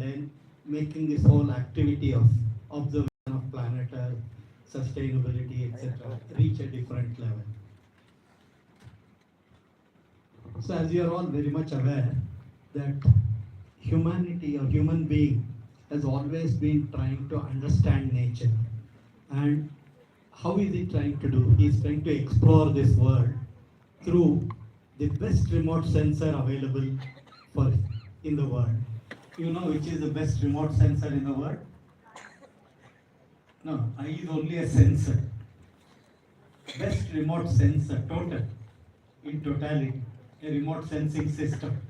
and then making this whole activity of observation of planet Earth, sustainability, etc., reach a different level. So as you are all very much aware that humanity or human being has always been trying to understand nature. And how is he trying to do? He is trying to explore this world through the best remote sensor available for in the world. You know which is the best remote sensor in the world? No, eye is only a sensor. Best remote sensor, total, in totality, a remote sensing system.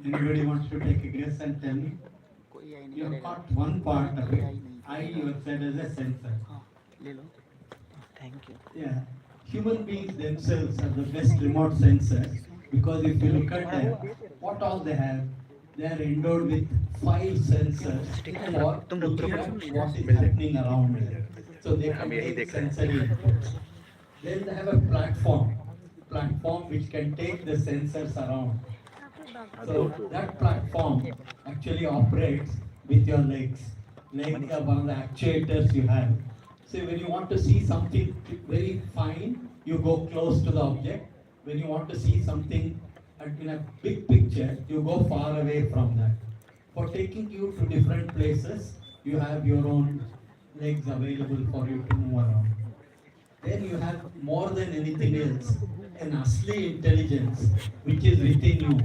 Anybody wants to take a guess and tell me? You have got one part of it. Eye you have said as a sensor. Thank you. Yeah. Human beings themselves are the best remote sensors because if you look at them, what all they have, they are endowed with 5 sensors for looking at what is happening around them. So they can take sensory inputs. Then they have a platform which can take the sensors around. So that platform actually operates with your legs. Legs are one of the actuators you have. So when you want to see something very fine, you go close to the object. When you want to see something in a big picture, you go far away from that. For taking you to different places, you have your own legs available for you to move around. Then you have more than anything else, an asli intelligence which is within you,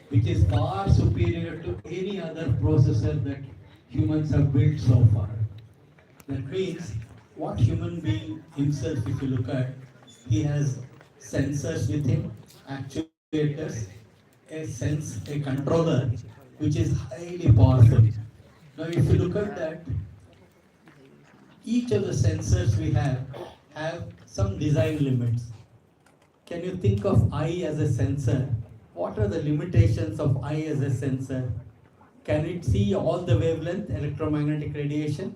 which is far superior to any other processor that humans have built so far. That means what human being himself, if you look at, he has sensors with him, actuators, a controller, which is highly powerful. Now if you look at that, each of the sensors we have some design limits. Can you think of eye as a sensor? What are the limitations of eye as a sensor? Can it see all the wavelength electromagnetic radiation?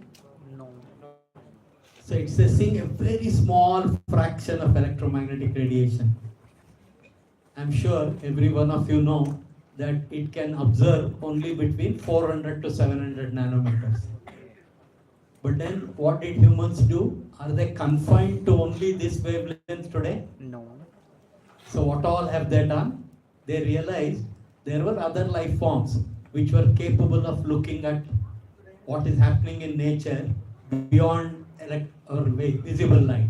No. So it's seeing a very small fraction of electromagnetic radiation. I'm sure every one of you know that it can observe only between 400 to 700 nanometers. But then what did humans do? Are they confined to only this wavelength today? No. So what all have they done? They realized there were other life forms which were capable of looking at what is happening in nature beyond visible light.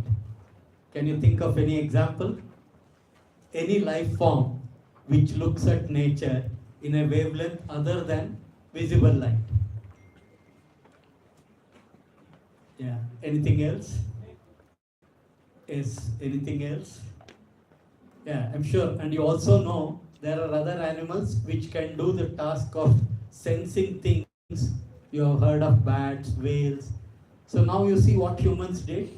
Can you think of any example? Any life form which looks at nature in a wavelength other than visible light? Yeah. Anything else? Yes. Anything else? Yeah, I'm sure. And you also know there are other animals which can do the task of sensing things. You have heard of bats, whales. So now you see what humans did.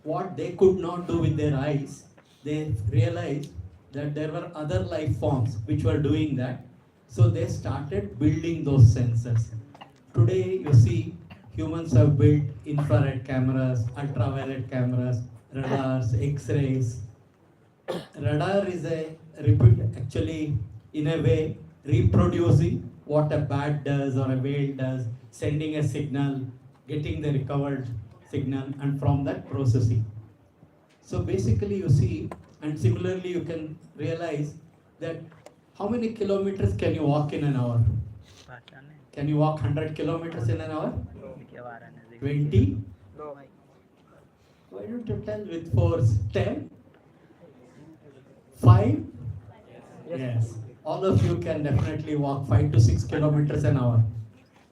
What they could not do with their eyes, they realized that there were other life forms which were doing that. So they started building those sensors. Today you see humans have built infrared cameras, ultraviolet cameras, radars, X-rays. Radar is actually in a way reproducing what a bat does or a whale does, sending a signal, getting the recovered signal, and from that processing. So basically you see, and similarly you can realize that how many kilometers can you walk in an hour? Can you walk 100 kilometers in an hour? 20? Why don't you tell with force? 10? 5? Yes. All of you can definitely walk 5 to 6 kilometers an hour.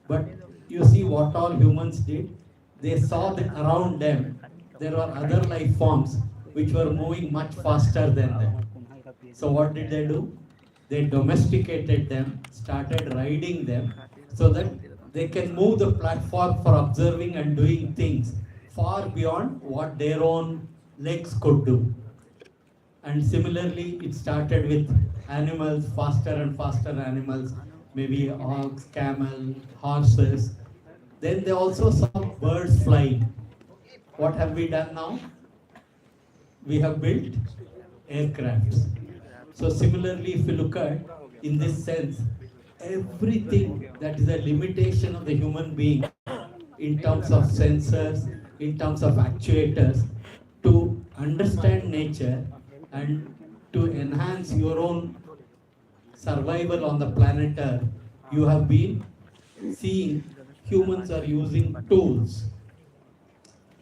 But you see what all humans did? They saw that around them there were other life forms which were moving much faster than them. So what did they do? They domesticated them, started riding them so that they can move the platform for observing and doing things far beyond what their own legs could do. And similarly, it started with animals, faster and faster animals, maybe hogs, camel, horses. Then they also saw birds flying. What have we done now? We have built aircrafts. So similarly, if you look at, in this sense, everything that is a limitation of the human being in terms of sensors, in terms of actuators, to understand nature and to enhance your own survival on the planet Earth, you have been seeing humans are using tools.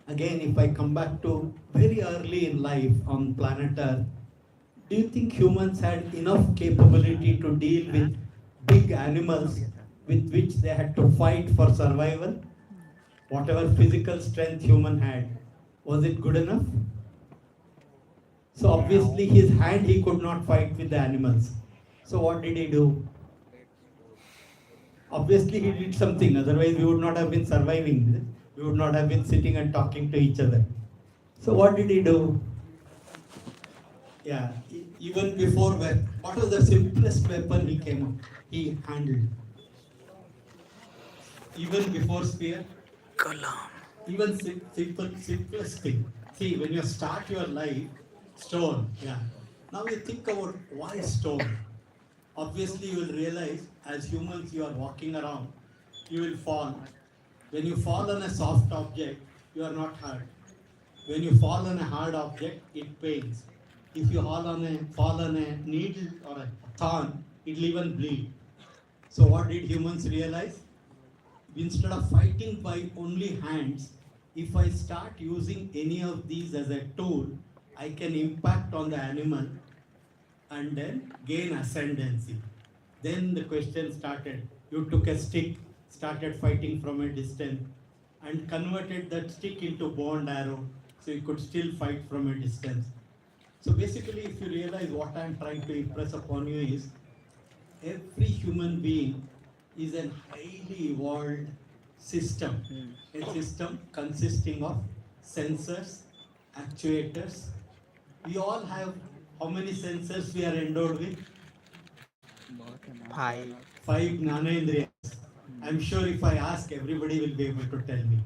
Again, if I come back to very early in life on planet Earth, do you think humans had enough capability to deal with big animals with which they had to fight for survival? Whatever physical strength human had, was it good enough? So obviously his hand he could not fight with the animals. So what did he do? Obviously he did something, otherwise we would not have been surviving. We would not have been sitting and talking to each other. So what did he do? Yeah, even before what was the simplest weapon he handled? Even before spear? Kalam. Even simplest thing. See, when you start your life, stone, yeah. Now you think about why stone. Obviously, you will realize as humans you are walking around, you will fall. When you fall on a soft object, you are not hurt. When you fall on a hard object, it pains. If you fall on a needle or a thorn, it will even bleed. So what did humans realize? Instead of fighting by only hands, if I start using any of these as a tool, I can impact on the animal and then gain ascendancy. Then the question started. You took a stick, started fighting from a distance, and converted that stick into bow and arrow, so you could still fight from a distance. So basically, if you realize what I'm trying to impress upon you is, every human being is a highly evolved system, a system consisting of sensors, actuators. We all have, how many sensors we are endowed with? 5. Five Jnanendriyas. I'm sure if I ask, everybody will be able to tell me.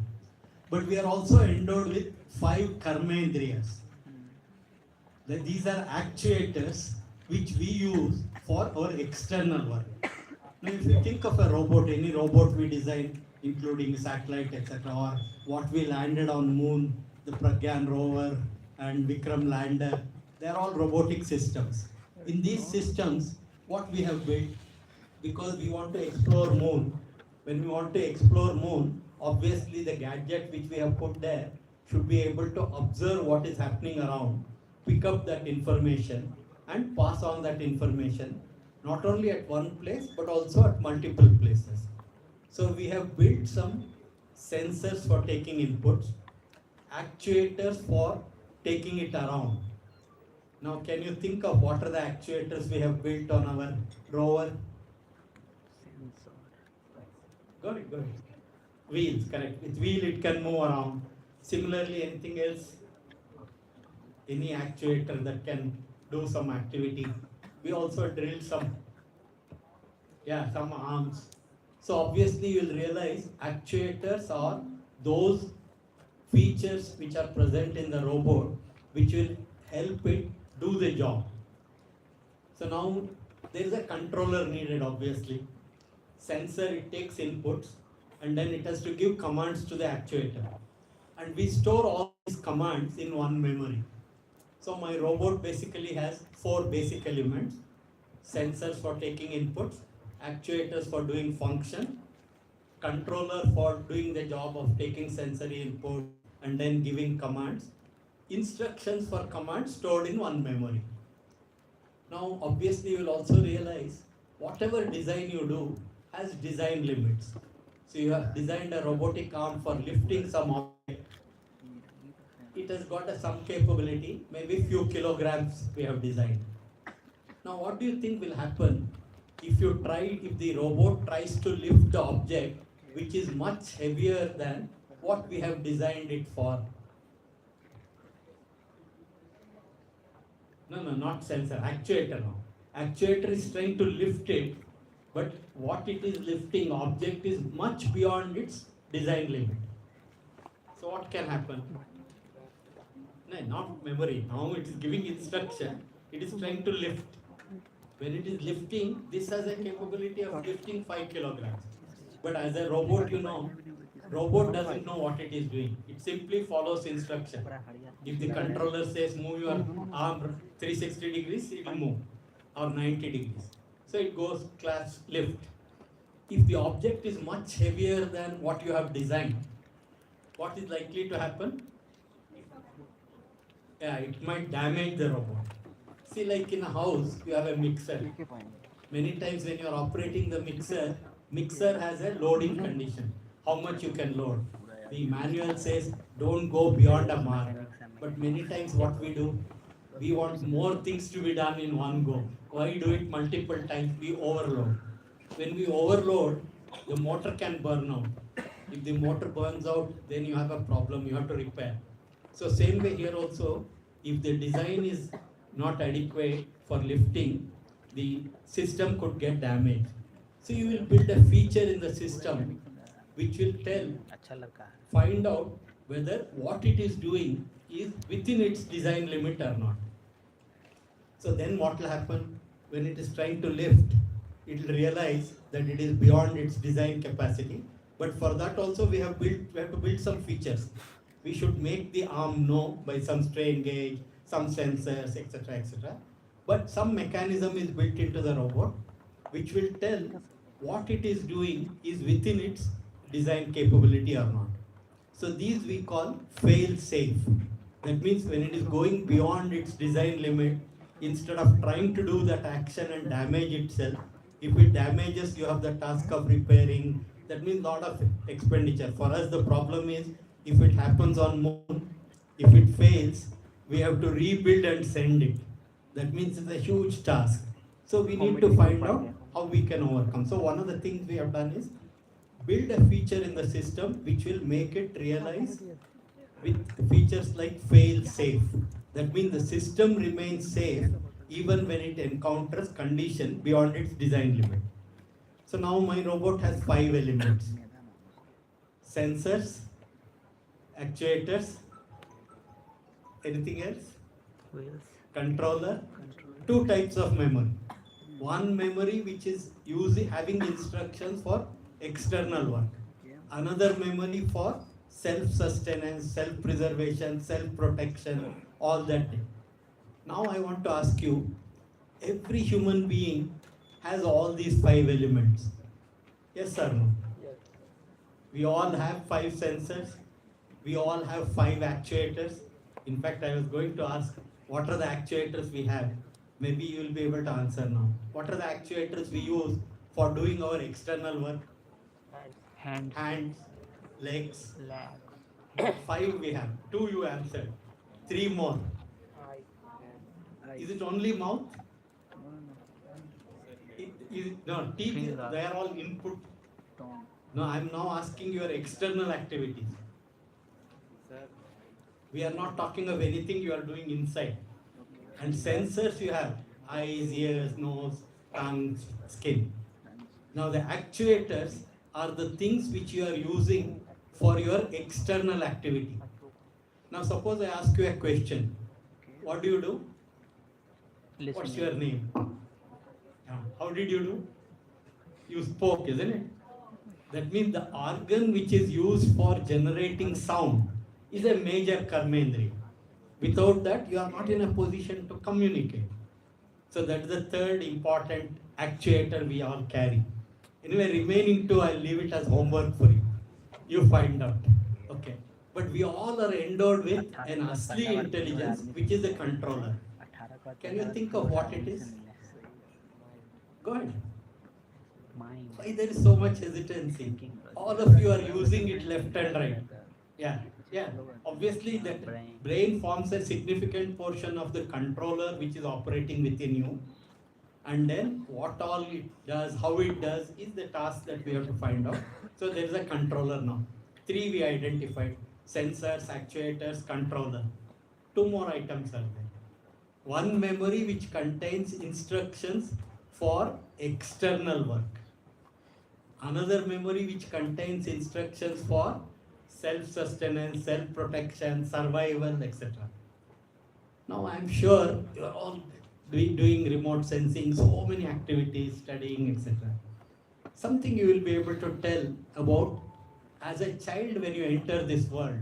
But we are also endowed with five Karmendriyas. These are actuators which we use for our external work. Now, if you think of a robot, any robot we design, including satellite, etc., or what we landed on Moon, the Pragyan rover and Vikram lander, they are all robotic systems. In these systems, what we have built, because we want to explore Moon, when we want to explore Moon, obviously the gadget which we have put there should be able to observe what is happening around, pick up that information and pass on that information, not only at one place but also at multiple places. So we have built some sensors for taking inputs, actuators for taking it around. Now can you think of what are the actuators we have built on our rover? Got it, got it. Wheels, correct. With wheel it can move around. Similarly, anything else? Any actuator that can do some activity. We also drilled some arms. So obviously you will realize actuators are those features which are present in the robot which will help it do the job. So now there is a controller needed, obviously. Sensor, it takes inputs and then it has to give commands to the actuator. And we store all these commands in one memory. So my robot basically has 4 basic elements: sensors for taking inputs, actuators for doing function, controller for doing the job of taking sensory input and then giving commands, instructions for commands stored in one memory. Now obviously you will also realize whatever design you do has design limits. So you have designed a robotic arm for lifting some object. It has got some capability, maybe few kilograms we have designed. Now what do you think will happen if the robot tries to lift the object which is much heavier than what we have designed it for? No, not sensor, actuator now. Actuator is trying to lift it, but what it is lifting, object is much beyond its design limit. So what can happen? No, not memory. Now it is giving instruction. It is trying to lift. When it is lifting, this has a capability of lifting 5 kilograms. But as a robot, robot doesn't know what it is doing. It simply follows instruction. If the controller says move your arm 360 degrees, it will move, or 90 degrees. So it goes class lift. If the object is much heavier than what you have designed, what is likely to happen? Yeah, it might damage the robot. See, like in a house, you have a mixer. Many times when you are operating the mixer has a loading condition. How much you can load. The manual says don't go beyond a mark. But many times what we do, we want more things to be done in one go. Why do it multiple times? We overload. When we overload, the motor can burn out. If the motor burns out, then you have a problem, you have to repair. So same way here also, if the design is not adequate for lifting, the system could get damaged. So you will build a feature in the system which will find out whether what it is doing is within its design limit or not. So then what will happen? When it is trying to lift, it will realize that it is beyond its design capacity. But for that also we have to build some features. We should make the arm know by some strain gauge, some sensors, etc., etc. But some mechanism is built into the robot which will tell what it is doing is within its design capability or not. So these we call fail safe. That means when it is going beyond its design limit, instead of trying to do that action and damage itself, if it damages, you have the task of repairing. That means a lot of expenditure. For us, the problem is if it happens on moon, if it fails, we have to rebuild and send it. That means it's a huge task. So we need to find out how we can overcome. So one of the things we have done is build a feature in the system which will make it realize with features like fail safe. That means the system remains safe even when it encounters condition beyond its design limit. So now my robot has 5 elements: sensors, actuators, anything else? Controller, 2 types of memory. One memory which is having instructions for external work. Another memory for self-sustenance, self-preservation, self-protection, all that. Now I want to ask you, every human being has all these 5 elements. Yes or no? Yes. We all have 5 sensors. We all have 5 actuators. In fact, I was going to ask, what are the actuators we have? Maybe you will be able to answer now. What are the actuators we use for doing our external work? Hands, legs. 5 we have. 2 you answered. 3 more. Is it only mouth? No, teeth, they are all input. No, I am now asking your external activities. We are not talking of anything you are doing inside. And sensors you have: eyes, ears, nose, tongue, skin. Now the actuators are the things which you are using for your external activity. Now suppose I ask you a question. What do you do? What's your name? How did you do? You spoke, isn't it? That means the organ which is used for generating sound is a major karmendriya. Without that, you are not in a position to communicate. So that is the third important actuator we all carry. Anyway, remaining 2, I'll leave it as homework for you. You find out. Okay. But we all are endowed with an asli intelligence, which is the controller. Can you think of what it is? Go ahead. Why there is so much hesitancy? All of you are using it left and right. Yeah. Obviously, the brain forms a significant portion of the controller which is operating within you. And then what all it does, how it does, is the task that we have to find out. So there is a controller now. 3 we identified: sensors, actuators, controller. 2 more items are there. One memory which contains instructions for external work. Another memory which contains instructions for self-sustenance, self-protection, survival, etc. Now I am sure you are all doing remote sensing, so many activities, studying, etc. Something you will be able to tell about as a child when you enter this world.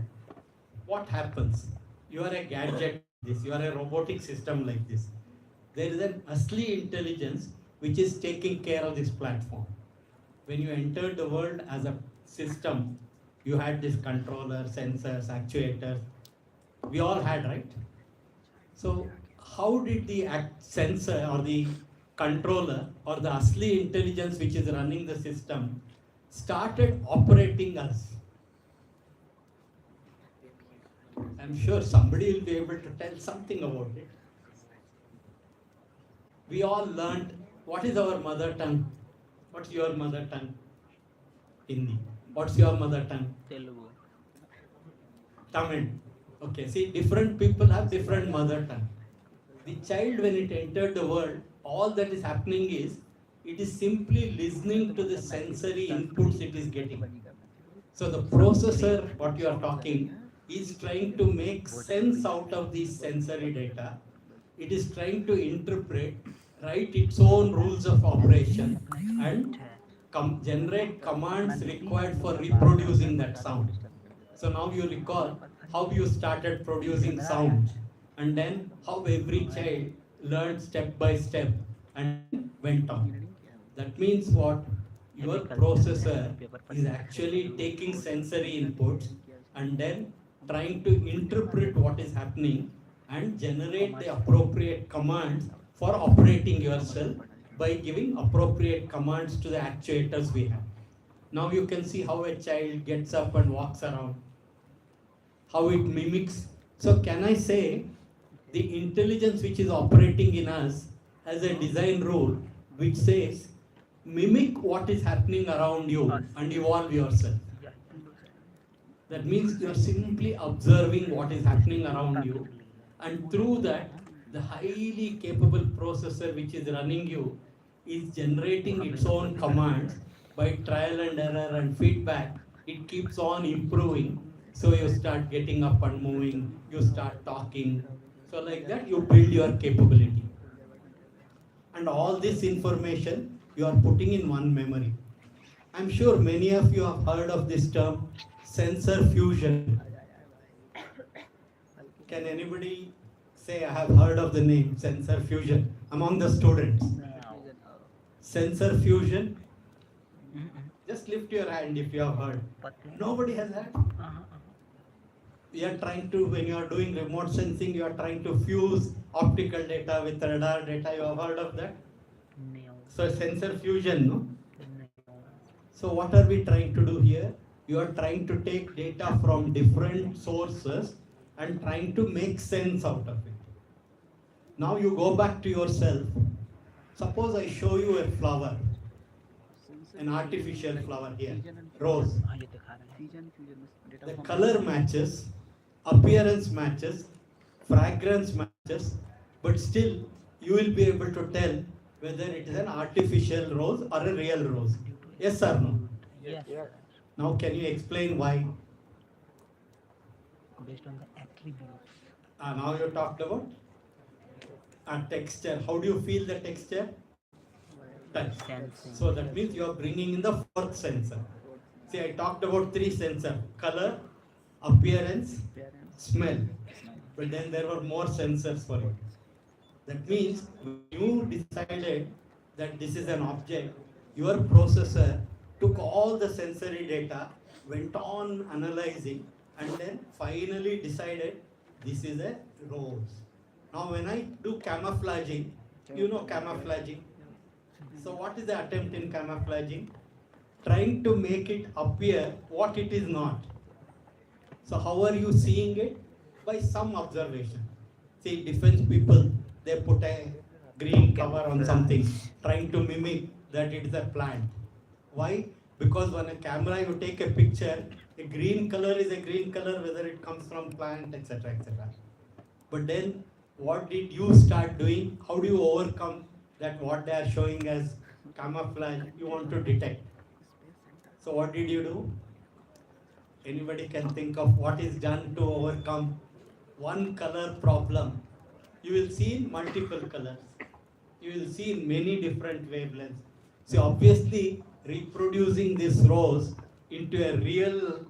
What happens? You are a gadget like this, you are a robotic system like this. There is an asli intelligence which is taking care of this platform. When you entered the world as a system, you had this controller, sensors, actuators. We all had, right? So how did the sensor or the controller or the asli intelligence which is running the system started operating us? I'm sure somebody will be able to tell something about it. We all learned what is our mother tongue. What's your mother tongue? Hindi. What's your mother tongue? Telugu. Tamil. Okay, see, different people have different mother tongue. The child, when it entered the world, all that is happening is, it is simply listening to the sensory inputs it is getting. So the processor, what you are talking, is trying to make sense out of these sensory data. It is trying to interpret, write its own rules of operation, and generate commands required for reproducing that sound. So now you recall how you started producing sound, and then how every child learned step by step and went on. That means what? Your processor is actually taking sensory inputs and then trying to interpret what is happening and generate the appropriate commands for operating yourself by giving appropriate commands to the actuators we have. Now you can see how a child gets up and walks around, how it mimics. So can I say the intelligence which is operating in us has a design rule which says mimic what is happening around you and evolve yourself. That means you are simply observing what is happening around you, and through that the highly capable processor which is running you is generating its own commands by trial and error and feedback. It keeps on improving. So you start getting up and moving, you start talking. So like that you build your capability. And all this information you are putting in one memory. I'm sure many of you have heard of this term, sensor fusion. Can anybody say I have heard of the name sensor fusion among the students? Sensor fusion? Just lift your hand if you have heard. Nobody has heard? You are trying to, when you are doing remote sensing, you are trying to fuse optical data with radar data. You have heard of that? So sensor fusion, no? So what are we trying to do here? You are trying to take data from different sources and trying to make sense out of it. Now you go back to yourself. Suppose I show you a flower, an artificial flower here, rose. The color matches, appearance matches, fragrance matches, but still you will be able to tell whether it is an artificial rose or a real rose. Yes or no? Yes. Now can you explain why? Based on the attributes. Now you talked about texture. How do you feel the texture? Touch. Sensing. So that means you are bringing in the fourth sensor. See, I talked about three sensors: color, appearance, smell. But then there were more sensors for it. That means when you decided that this is an object, your processor took all the sensory data, went on analyzing, and then finally decided this is a rose. Now when I do camouflaging, you know camouflaging. So what is the attempt in camouflaging? Trying to make it appear what it is not. So how are you seeing it? By some observation. See, defense people, they put a green cover on something, trying to mimic that it is a plant. Why? Because when a camera, you take a picture, a green color is a green color, whether it comes from plant, etc., etc. But then, what did you start doing? How do you overcome that what they are showing as camouflage you want to detect? So what did you do? Anybody can think of what is done to overcome one color problem? You will see in multiple colors. you will see in many different wavelengths. So obviously reproducing this rose into a real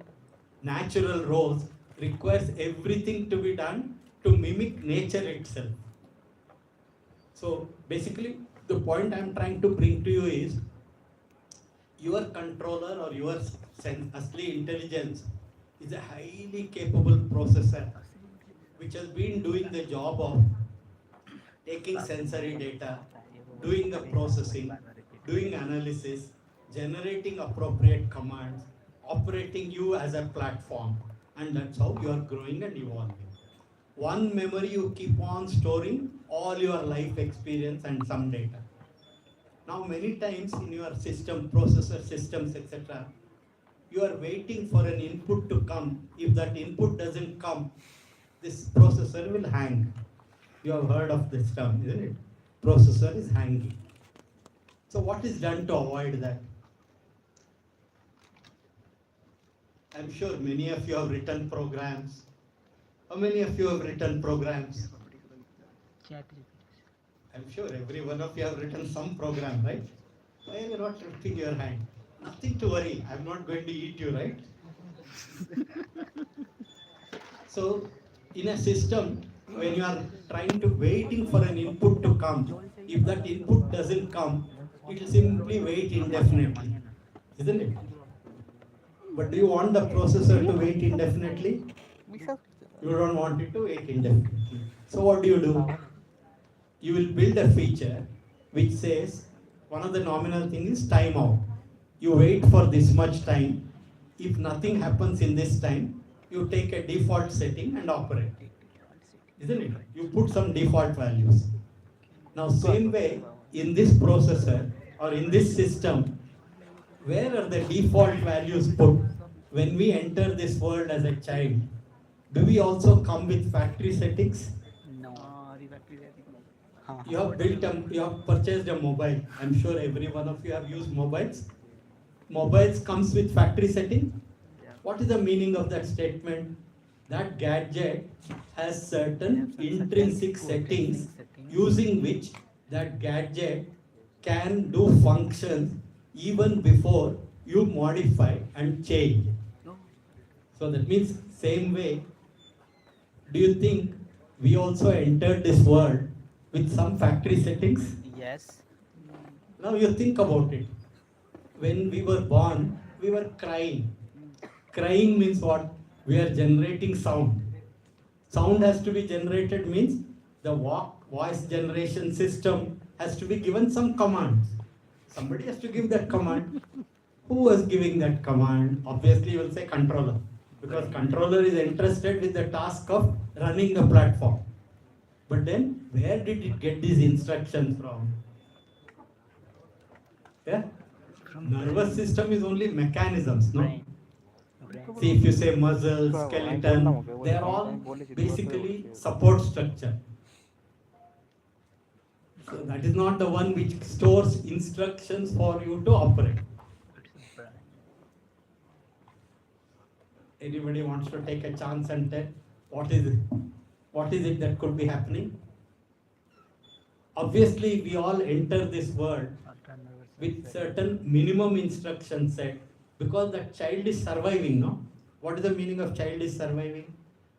natural rose requires everything to be done to mimic nature itself. So basically the point I'm trying to bring to you is your controller or your Asli intelligence is a highly capable processor which has been doing the job of taking sensory data, doing the processing, doing analysis, generating appropriate commands, operating you as a platform, and that's how you are growing and evolving. One memory you keep on storing all your life experience and some data. Now many times in your system, processor systems, etc., you are waiting for an input to come. If that input doesn't come, this processor will hang. You have heard of this term, isn't it? Processor is hanging. So what is done to avoid that? I'm sure many of you have written programs. How many of you have written programs? I'm sure every one of you have written some program, right? Why are you not lifting your hand? Nothing to worry. I'm not going to eat you, right? So, in a system, when you are trying to waiting for an input to come, if that input doesn't come, it will simply wait indefinitely, isn't it? But do you want the processor to wait indefinitely? You don't want it to wait indefinitely. So what do? You will build a feature which says, one of the nominal things is timeout. You wait for this much time. If nothing happens in this time, you take a default setting and operate. Isn't it? You put some default values. Now same way, in this processor or in this system, where are the default values put? When we enter this world as a child, do we also come with factory settings? No. You have purchased a mobile. I'm sure every one of you have used mobiles. Mobiles comes with factory setting. What is the meaning of that statement? That gadget has certain intrinsic settings using which that gadget can do functions even before you modify and change. So that means same way, do you think we also entered this world with some factory settings? Yes. Now you think about it. When we were born, we were crying. Crying means what? We are generating sound. Sound has to be generated means the voice generation system has to be given some commands. Somebody has to give that command. Who was giving that command? Obviously you will say controller. Because controller is interested with the task of running the platform. But then, where did it get these instructions from? Yeah? Nervous system is only mechanisms, no? See, if you say muscle, skeleton, they are all basically support structure. So that is not the one which stores instructions for you to operate. Anybody wants to take a chance and tell what is it? What is it that could be happening? Obviously, we all enter this world with certain minimum instruction set because that child is surviving, no? What is the meaning of child is surviving?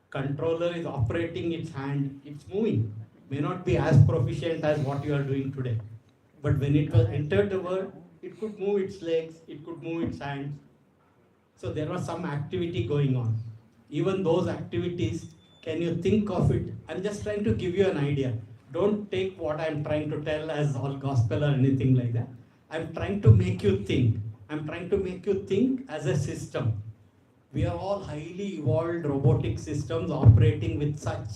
Controller is operating its hand, it's moving. May not be as proficient as what you are doing today. But when it was entered the world, it could move its legs, it could move its hands. So there was some activity going on. Even those activities, can you think of it? I'm just trying to give you an idea. Don't take what I'm trying to tell as all gospel or anything like that. I'm trying to make you think. I'm trying to make you think as a system. We are all highly evolved robotic systems operating with such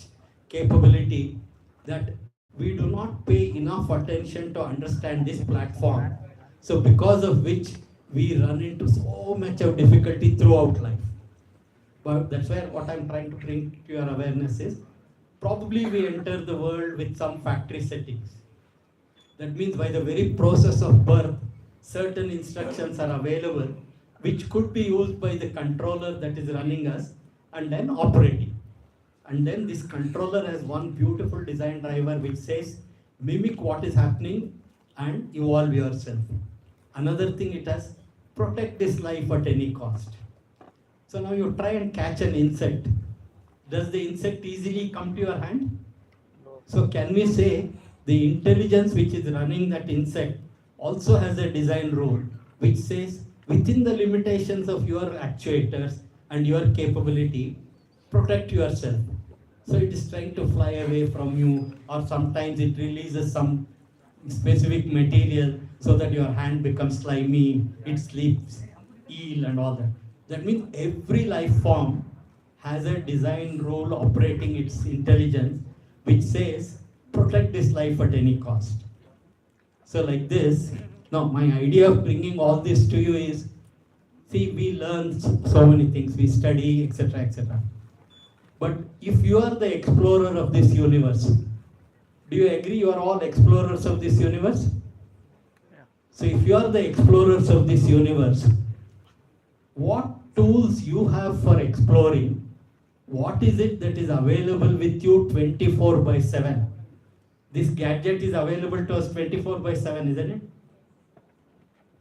capability that we do not pay enough attention to understand this platform. So because of which we run into so much of difficulty throughout life. But that's where what I'm trying to bring to your awareness is, probably we enter the world with some factory settings. That means by the very process of birth, certain instructions are available which could be used by the controller that is running us and then operating. And then this controller has one beautiful design driver which says, mimic what is happening and evolve yourself. Another thing it has, protect this life at any cost. So now you try and catch an insect. Does the insect easily come to your hand? So can we say the intelligence which is running that insect also has a design rule which says within the limitations of your actuators and your capability, protect yourself. So it is trying to fly away from you, or sometimes it releases some specific material so that your hand becomes slimy, it sleeps ill and all that. That means every life form has a design rule operating its intelligence which says protect this life at any cost. So like this, now my idea of bringing all this to you is, see, we learn so many things, we study, etc., etc. But if you are the explorer of this universe, do you agree you are all explorers of this universe? So if you are the explorers of this universe, what tools you have for exploring, what is it that is available with you 24/7? This gadget is available to us 24/7, isn't it?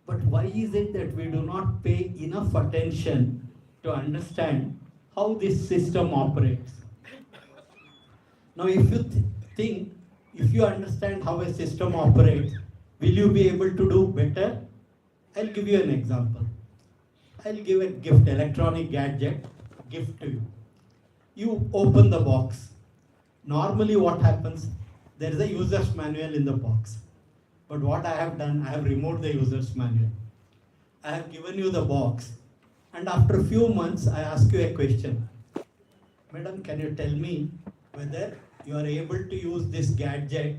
But why is it that we do not pay enough attention to understand how this system operates? Now, if you think, if you understand how a system operates, will you be able to do better? I'll give you an example. I'll give a gift, electronic gadget, gift to you. You open the box. Normally what happens? There is a user's manual in the box. But what I have done, I have removed the user's manual. I have given you the box. And after a few months, I ask you a question. Madam, can you tell me whether you are able to use this gadget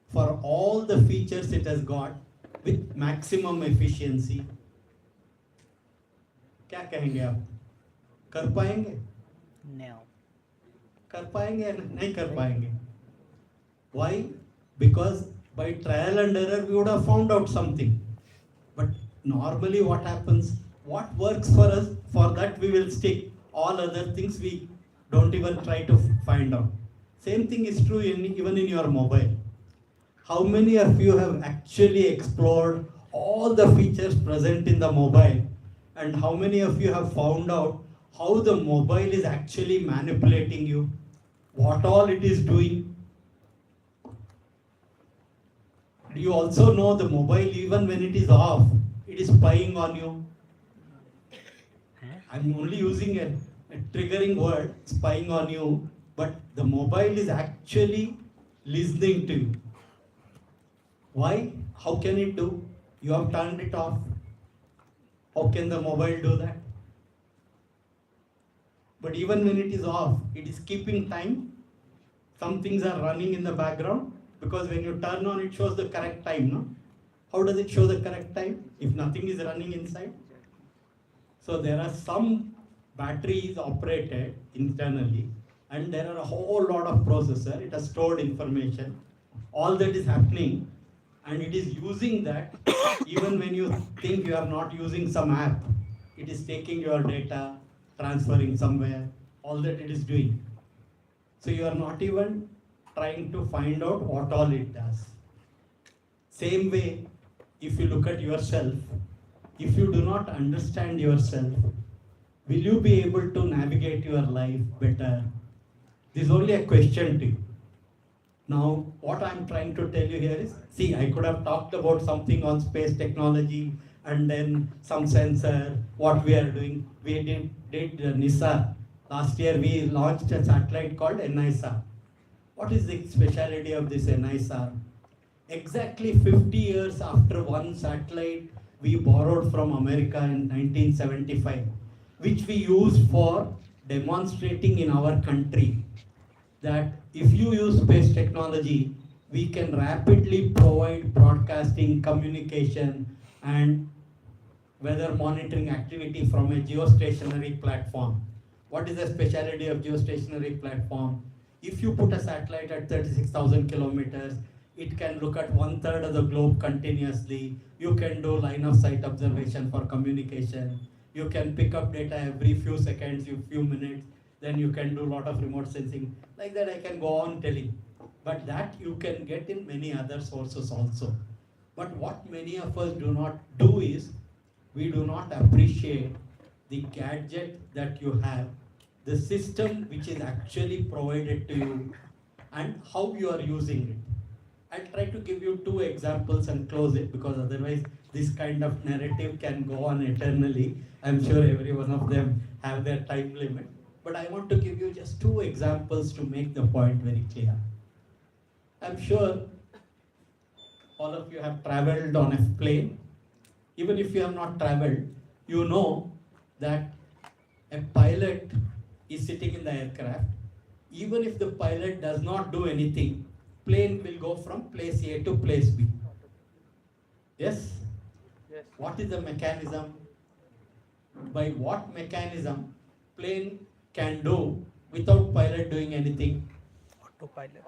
for all the features it has got with maximum efficiency? क्या कहेंगे आप? कर पाएंगे? No. कर पाएंगे या नहीं कर पाएंगे? Why? Because by trial and error we would have found out something. But normally what happens? What works for us, for that we will stick. All other things we don't even try to find out. Same thing is true even in your mobile. How many of you have actually explored all the features present in the mobile? And how many of you have found out how the mobile is actually manipulating you? What all it is doing? Do you also know the mobile, even when it is off, it is spying on you? I'm only using a triggering word, spying on you, but the mobile is actually listening to you. Why? How can it do? You have turned it off. How can the mobile do that? But even when it is off, it is keeping time. Some things are running in the background, because when you turn on, it shows the correct time, no? How does it show the correct time if nothing is running inside? So there are some batteries operated internally, and there are a whole lot of processor. It has stored information. All that is happening, and it is using that even when you think you are not using some app. It is taking your data, transferring somewhere, all that it is doing. So you are not even trying to find out what all it does. Same way, if you look at yourself, if you do not understand yourself, will you be able to navigate your life better? This is only a question to you. Now, what I'm trying to tell you here is, see, I could have talked about something on space technology and then some sensor, what we are doing. We did NISA. Last year we launched a satellite called NISA. What is the speciality of this NISA? Exactly 50 years after one satellite we borrowed from America in 1975, which we used for demonstrating in our country that if you use space technology, we can rapidly provide broadcasting, communication, and weather monitoring activity from a geostationary platform. What is the speciality of geostationary platform? If you put a satellite at 36,000 kilometers, it can look at 1/3 of the globe continuously. You can do line of sight observation for communication. You can pick up data every few seconds, few minutes. Then you can do a lot of remote sensing. Like that I can go on telling. But that you can get in many other sources also. But what many of us do not do is, we do not appreciate the gadget that you have, the system which is actually provided to you, and how you are using it. I'll try to give you two examples and close it, because otherwise this kind of narrative can go on eternally. I'm sure every one of them have their time limit. But I want to give you just two examples to make the point very clear. I'm sure all of you have traveled on a plane. Even if you have not traveled, you know that a pilot is sitting in the aircraft. Even if the pilot does not do anything, plane will go from place A to place B. Yes? Yes. What is the mechanism? By what mechanism plane can do without pilot doing anything? Autopilot.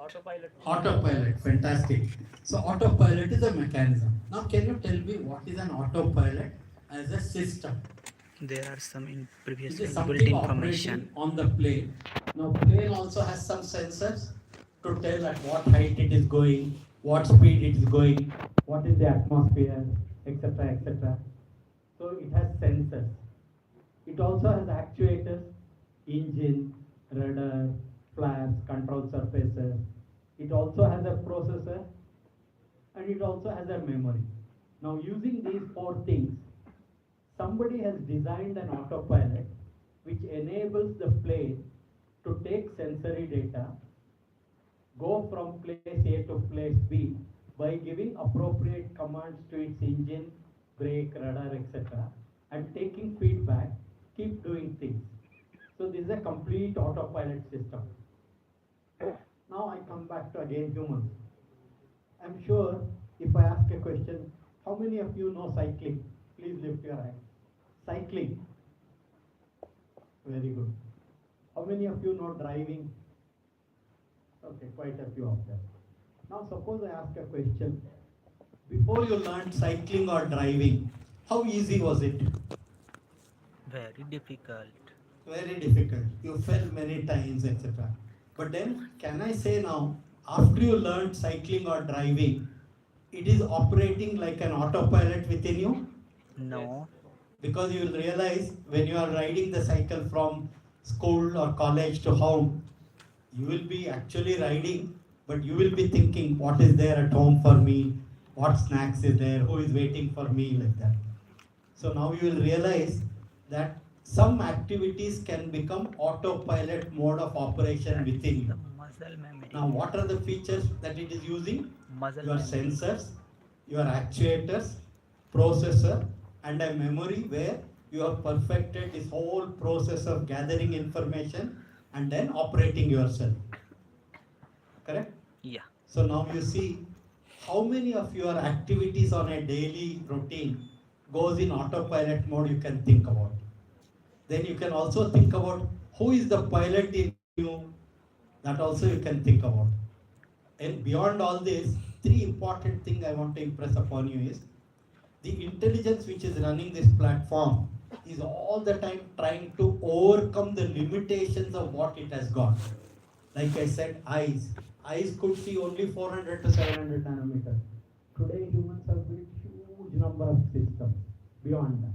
Autopilot, fantastic. So autopilot is a mechanism. Now can you tell me what is an autopilot as a system? There are some in It previous is inbuilt something information. operating on the plane. Now plane also has some sensors to tell at what height it is going, what speed it is going, what is the atmosphere, etc. etc. So it has sensors. It also has actuators, engine, rudder, flaps, control surfaces. It also has a processor, and it also has a memory. Now using these four things, somebody has designed an autopilot which enables the plane to take sensory data, go from place A to place B by giving appropriate commands to its engine, brake, rudder, etc. and taking feedback, keep doing things. So this is a complete autopilot system. Now I come back to again humans. I'm sure if I ask a question, how many of you know cycling? Please lift your hand. Cycling. Very good. How many of you know driving? Okay, quite a few of them. Now suppose I ask a question. Before you learned cycling or driving, how easy was it? Very difficult. Very difficult. You fell many times, etc. But then, can I say now, after you learned cycling or driving, it is operating like an autopilot within you? No. Because you will realize when you are riding the cycle from school or college to home, you will be actually riding, but you will be thinking, what is there at home for me? What snacks is there? Who is waiting for me? Like that. So now you will realize that some activities can become autopilot mode of operation within you. The muscle memory. Now what are the features that it is using? Muscle Your memory. sensors, your actuators, processor, and a memory where you have perfected this whole process of gathering information and then operating yourself. Correct? Yeah. So now you see how many of your activities on a daily routine goes in autopilot mode, you can think about. Then you can also think about who is the pilot in you, that also you can think about. And beyond all this, three important things I want to impress upon you is, the intelligence which is running this platform is all the time trying to overcome the limitations of what it has got. Like I said, eyes. Eyes could see only 400 to 700 nanometers. Today humans have built huge number of systems beyond that.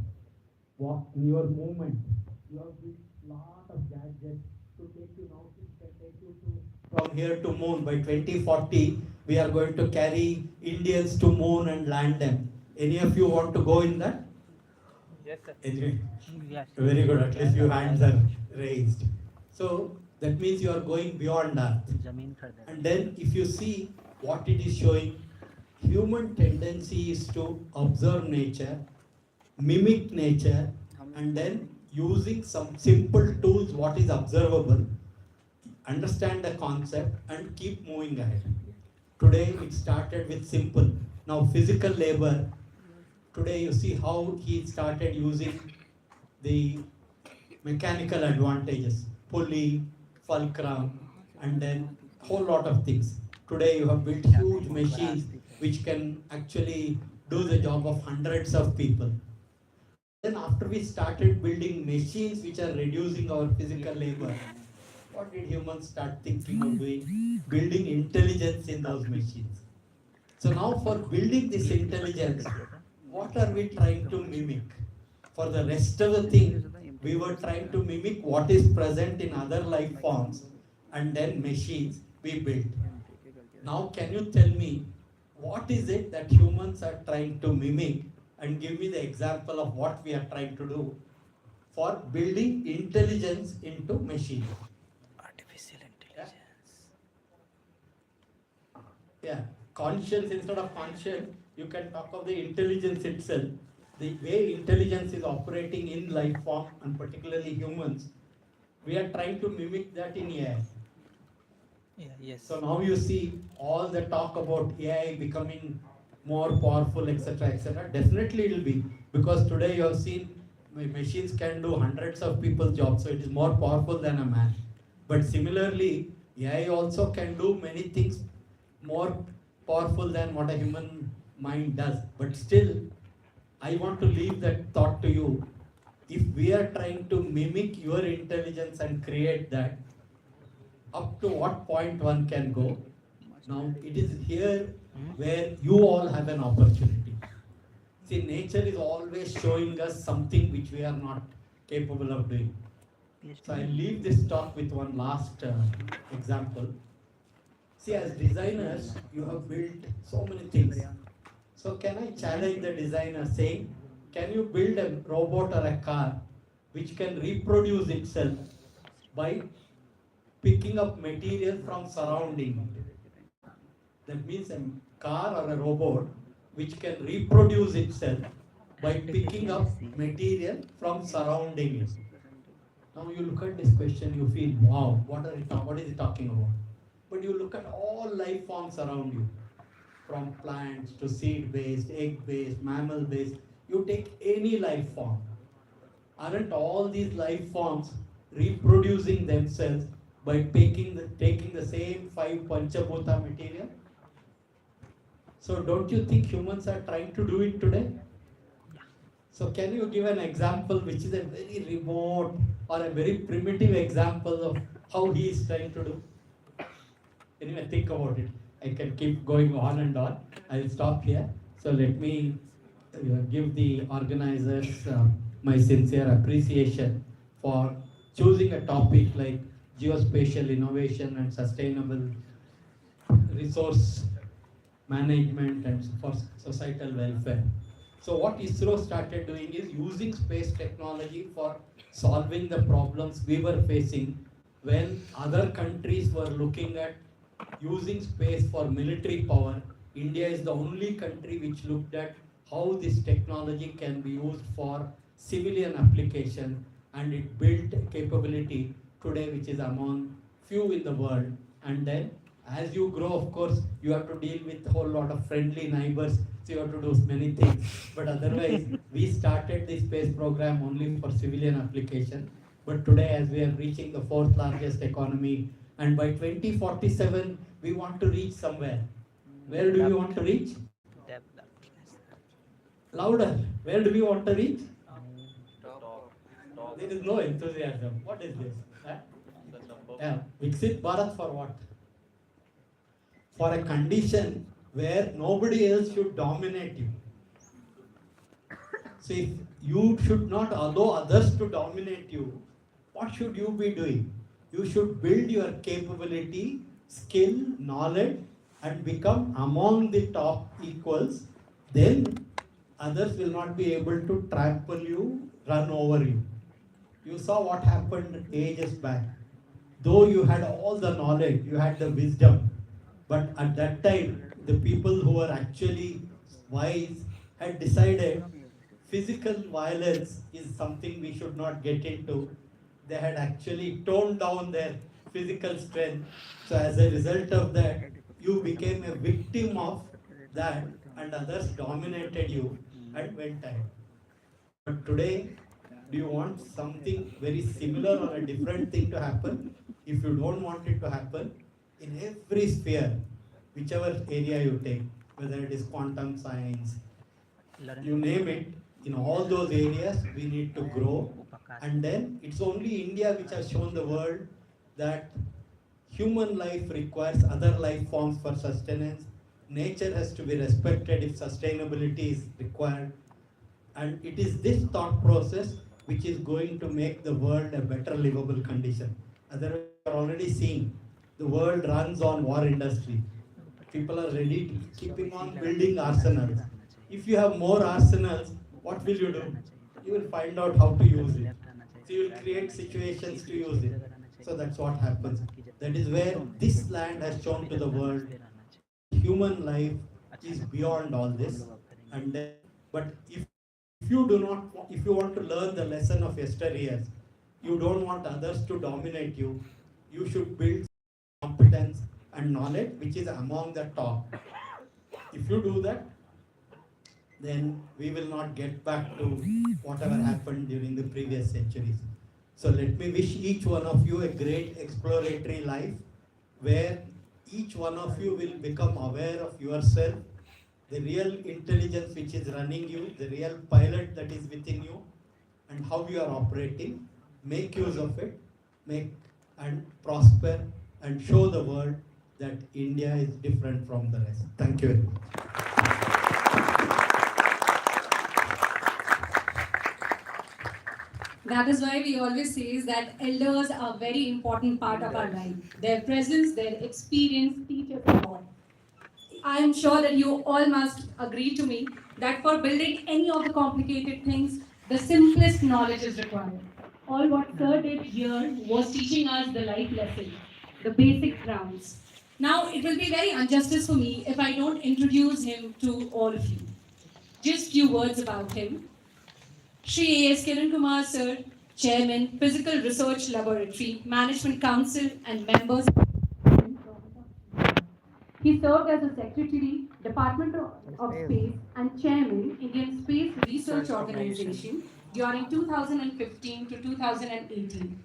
Walk, your movement, you have built lot of gadgets to take you now, to take you to from here to moon. By 2040, we are going to carry Indians to moon and land them. Any of you want to go in that? Yes, sir. Anyway, Yes. very good. At least your hands are raised. So that means you are going beyond Earth. Zameen kar dena. And then if you see what it is showing, human tendency is to observe nature, mimic nature, and then using some simple tools, what is observable, understand the concept and keep moving ahead. Today it started with simple. Now physical labor, today you see how he started using the mechanical advantages, pulley, fulcrum, and then whole lot of things. Today you have built huge machines which can actually do the job of hundreds of people. Then after we started building machines which are reducing our physical labor, what did humans start thinking of doing? Building intelligence in those machines. So now for building this intelligence, what are we trying to mimic? For the rest of the thing, we were trying to mimic what is present in other life forms and then machines we built. Now can you tell me what is it that humans are trying to mimic and give me the example of what we are trying to do for building intelligence into machines? Artificial intelligence. Yeah, conscience instead of conscience, you can talk of the intelligence itself. The way intelligence is operating in life form and particularly humans, we are trying to mimic that in AI. Yeah, yes. So now you see all the talk about AI becoming more powerful, etc., etc. Definitely it will be, because today you have seen machines can do hundreds of people's jobs, so it is more powerful than a man. But similarly, AI also can do many things more powerful than what a human mind does. But still, I want to leave that thought to you. If we are trying to mimic your intelligence and create that, up to what point one can go? Now, it is here where you all have an opportunity. See, nature is always showing us something which we are not capable of doing. So I'll leave this talk with one last example. See, as designers, you have built so many things. So can I challenge the designer saying, can you build a robot or a car which can reproduce itself by picking up material from surrounding? That means a car or a robot which can reproduce itself by picking up material from surrounding it. Now you look at this question, you feel, wow, what is it talking about? But you look at all life forms around you, from plants to seed-based, egg-based, mammal-based. You take any life form. Aren't all these life forms reproducing themselves by taking the same five Panchabhuta material? So don't you think humans are trying to do it today? So can you give an example which is a very remote or a very primitive example of how he is trying to do? Anyway, think about it. I can keep going on and on. I'll stop here. So let me give the organizers my sincere appreciation for choosing a topic like geospatial innovation and sustainable resource management and for societal welfare. So what ISRO started doing is using space technology for solving the problems we were facing when other countries were looking at using space for military power. India is the only country which looked at how this technology can be used for civilian application, and it built a capability today which is among few in the world. And then as you grow, of course, you have to deal with a whole lot of friendly neighbors, so you have to do many things. But otherwise, we started the space program only for civilian application. But today, as we are reaching the fourth largest economy, and by 2047, we want to reach somewhere. Where do we want to reach? Louder. Where do we want to reach? There is no enthusiasm. What is this? Yeah. Viksit Bharat for what? For a condition where nobody else should dominate you. So if you should not allow others to dominate you, what should you be doing? You should build your capability, skill, knowledge, and become among the top equals. Then others will not be able to trample you, run over you. You saw what happened ages back. Though you had all the knowledge, you had the wisdom, but at that time, the people who were actually wise had decided physical violence is something we should not get into. They had actually toned down their physical strength. So as a result of that, you became a victim of that, and others dominated you and went ahead. But today, do you want something very similar or a different thing to happen? If you don't want it to happen, in every sphere, whichever area you take, whether it is quantum science, you name it, in all those areas we need to grow. And then it's only India which has shown the world that human life requires other life forms for sustenance. Nature has to be respected if sustainability is required. And it is this thought process which is going to make the world a better livable condition. Otherwise, we are already seeing the world runs on war industry. People are ready to keeping on building arsenals. If you have more arsenals, what will you do? You will find out how to use it. So you will create situations to use it. So that's what happens. That is where this land has shown to the world that human life is beyond all this. And then, but if you do not, if you want to learn the lesson of yesteryears, you don't want others to dominate you, you should build competence and knowledge which is among the top. If you do that, then we will not get back to whatever happened during the previous centuries. So let me wish each one of you a great exploratory life where each one of you will become aware of yourself, the real intelligence which is running you, the real pilot that is within you, and how you are operating. Make use of it, make and prosper, and show the world that India is different from the rest. Thank you very much. That is why we always say is that elders are a very important part of our life. Their presence, their experience teach us a lot. I am sure that you all must agree to me that for building any of the complicated things, the simplest knowledge is required. All what Sir did here was teaching us the life lesson, the basic grounds. Now, it will be very injustice for me if I don't introduce him to all of you. Just few words about him. Shree Kiran Kumar Sir, Chairman, Physical Research Laboratory, Management Council, and members. He served as a Secretary, Department of Space, and Chairman, Indian Space Research Organization during 2015 to 2018.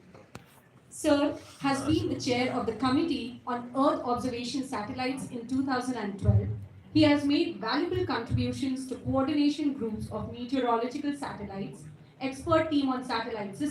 Sir has been the chair of the Committee on Earth Observation Satellites in 2012. He has made valuable contributions to coordination groups of meteorological satellites, expert team on satellite systems,